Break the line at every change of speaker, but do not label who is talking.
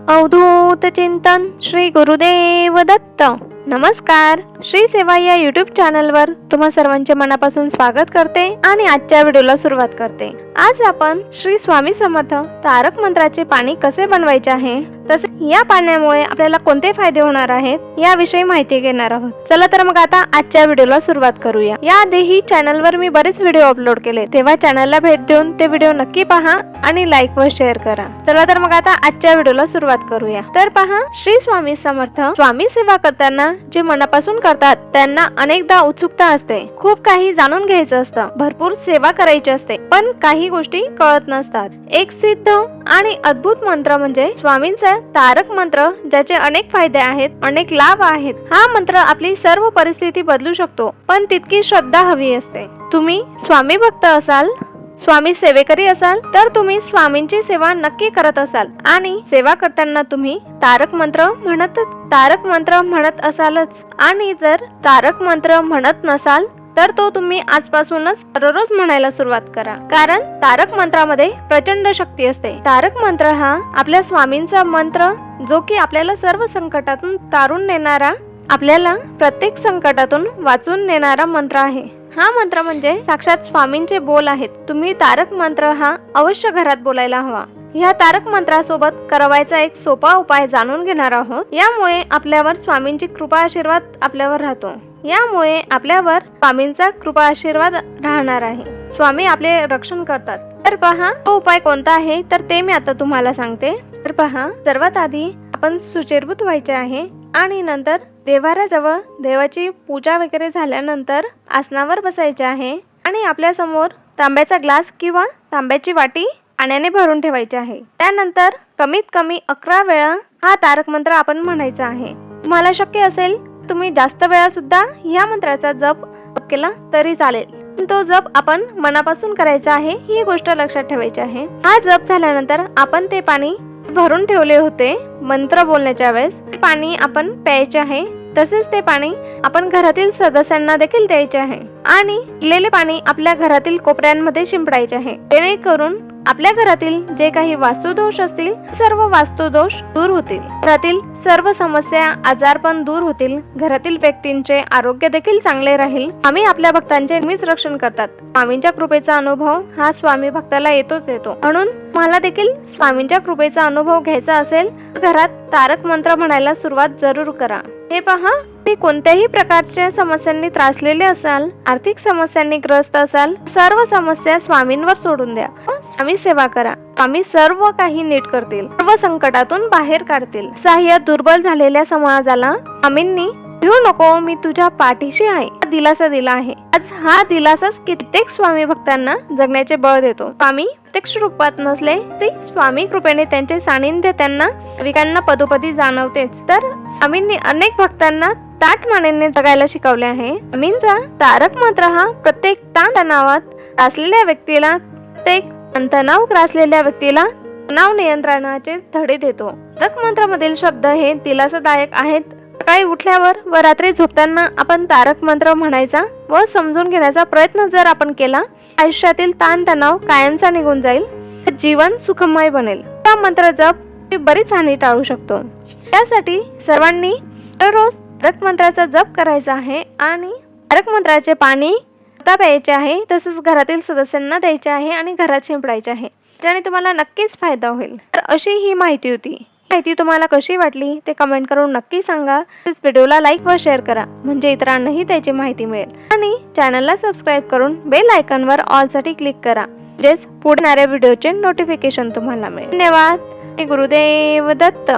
अवधूत चिंतन श्री गुरुदेव दत्त। नमस्कार, श्री सेवा या YouTube चॅनलवर तुम्हा सर्वांचे मनापासून स्वागत करते आणि आजच्या व्हिडिओला सुरुवात करते। आज आपण श्री स्वामी समर्थ तारक मंत्राचे पाणी कसे बनवायचे आहे, तसे या पाण्यामुळे आपल्याला कोणते फायदे होणार आहेत याविषयी माहिती घेणार आहोत। चला तर मग आता आजच्या व्हिडिओला सुरुवात करूया। याआधीही चॅनलवर मी बरेच व्हिडिओ अपलोड केले, तेव्हा चॅनलला भेट देऊन ते व्हिडिओ नक्की पहा आणि लाईक व शेअर करा। चला तर मग आता आजच्या व्हिडिओला सुरुवात करूया। तर पहा, श्री स्वामी समर्थ स्वामी सेवा करताना जे मनापासून करतात त्यांना अनेकदा उत्सुकता असते, खूप काही जाणून घ्यायचं असतं, भरपूर सेवा करायची असते, पण काही गोष्टी कळत नसतात। एक सिद्ध आणि अद्भुत मंत्र म्हणजे स्वामींचा तारक मंत्र, ज्याचे अनेक फायदे आहेत, अनेक लाभ आहेत। हा मंत्र आपली सर्व परिस्थिती बदलू शकतो, पण तितकी श्रद्धा हवी असते। तुम्ही स्वामी भक्त असाल, स्वामी सेवेकरी असाल तर तुम्ही स्वामींची सेवा नक्की करत असाल आणि सेवा करताना तुम्ही तारक मंत्र म्हणत असालच। आणि जर तारक मंत्र म्हणत नसाल तर तो तुम्ही आजपासूनच दररोज म्हणायला सुरुवात करा, कारण तारक मंत्रामध्ये प्रचंड शक्ती असते। तारक मंत्र हा आपल्या स्वामींचा मंत्र, जो की आपल्याला सर्व संकटातून तारून नेणारा, आपल्याला प्रत्येक संकटातून वाचून नेणारा मंत्र आहे। हा मंत्र म्हणजे साक्षात स्वामींचे बोल आहेत। तुम्ही तारक मंत्र हा अवश्य घरात बोलायला हवा। या तारक मंत्रासोबत करावायचा एक सोपा उपाय जाणून घेणार आहोत। यामुळे आपल्यावर स्वामींची कृपा आशीर्वाद आपल्यावर राहतो। यामुळे आपल्यावर स्वामींचा कृपा आशीर्वाद राहणार आहे। स्वामी आपले रक्षण करतात। तर पहा, तो उपाय कोणता आहे तर ते मी आता तुम्हाला सांगते। तर पहा, सर्वात आधी आपण सुचिरभूत व्हायचे आहे आणि नंतर देवाऱ्याजवळ देवाची पूजा वगैरे झाल्यानंतर आसनावर बसायचे आहे आणि आपल्या समोर तांब्याचा ग्लास किंवा तांब्याची वाटी पाण्याने भरून ठेवायची आहे। त्यानंतर कमीत कमी 11 वेळा हा तारक मंत्र आपण म्हणायचा आहे। तुम्हाला शक्य असेल तुम्ही जास्त वेळा सुद्धा या मंत्राचा जप केला तरी चालेल। तो जप आपण मनापासून करायचा आहे, ही गोष्ट लक्षात ठेवायची आहे। हा जप झाल्यानंतर आपण ते पाणी भरून ठेवले होते मंत्र बोलण्याच्या वेळेस, ते पाणी आपण प्यायचे आहे। तसेच ते पाणी आपण घरातील सदस्यांना देखील द्यायचे आहे आणि उरलेले पाणी आपल्या घरातील कोपऱ्यांमध्ये शिंपडायचे आहे, जेणेकरून आपल्या घरातील जे काही वास्तुदोष असतील सर्व वास्तुदोष दूर होतील, घरातील सर्व समस्या आजारपण दूर होतील, घरातील व्यक्तींचे आरोग्य देखील चांगले राहील। आम्ही आपल्या भक्तांचे नेहमीच रक्षण करतात। स्वामींच्या कृपेचा अनुभव हा स्वामी भक्ताला येतो, म्हणून मला देखील स्वामींच्या कृपेचा अनुभव घ्यायचा असेल घरात तारक मंत्र म्हणायला सुरुवात जरूर करा। हे पहा, तुम्ही कोणत्याही प्रकारच्या समस्यांनी त्रासलेले असाल, आर्थिक समस्यांनी ग्रस्त असाल, सर्व समस्या स्वामींवर सोडून द्या, स्वामी सेवा करा। स्वामी सर्व काही नीट करतील, सर्व संकटातून बाहेर काढतील। सहाय्य दुर्बल झालेल्या समाजाला स्वामींनी भिऊ नको, मी तुझ्या पाठीशी आहे, दिलासा दिला आहे। आज हा दिलासाच कित्येक स्वामी भक्तांना जगण्याचे बळ देतो। स्वामी प्रत्यक्ष रूपात नसले तरी स्वामी कृपेने त्यांचे सानिध्य त्यांना विकांना पदोपदी जाणवतेच। तर स्वामींनी अनेक भक्तांना ताठ मानेने जगायला शिकवले आहे। स्वामींचा तारक मंत्र हा प्रत्येक ताणतणावात असलेल्या व्यक्तीला, प्रत्येक तणाव ग्रासलेल्या व्यक्तीला तणाव नियंत्रणाचे धडे देतो। तारक मंत्रामधील शब्द हे दिलासादायक आहेत। सकाळी उठल्यावर व रात्री झोपताना आपण तारक मंत्र म्हणायचा व समजून घेण्याचा प्रयत्न जर आपण केला, आयुष्यातील ताणतणाव कायमचा निघून जाईल, जीवन सुखमय बनेल। हा मंत्र जप बरीच हानी टाळू शकतो। त्यासाठी सर्वांनी दररोज तारक मंत्राचा जप करायचा आहे आणि तारक मंत्राचे पाणी प्यायचे आहे, तसेच घरातील सदस्यांना द्यायचे आहे आणि घरात शिंपडायचे आहे, ज्याने तुम्हाला नक्कीच फायदा होईल। तर अशी ही माहिती होती। माहिती तुम्हाला कशी वाटली ते कमेंट करून नक्की सांगा। तसेच व्हिडिओला लाईक व शेअर करा, म्हणजे इतरांनाही त्याची माहिती मिळेल आणि चॅनलला सबस्क्राईब करून बेल आयकॉनवर ऑल साठी क्लिक करा, म्हणजेच पुढे येणाऱ्या व्हिडिओचे नोटिफिकेशन तुम्हाला मिळेल। धन्यवाद। गुरुदेव दत्त।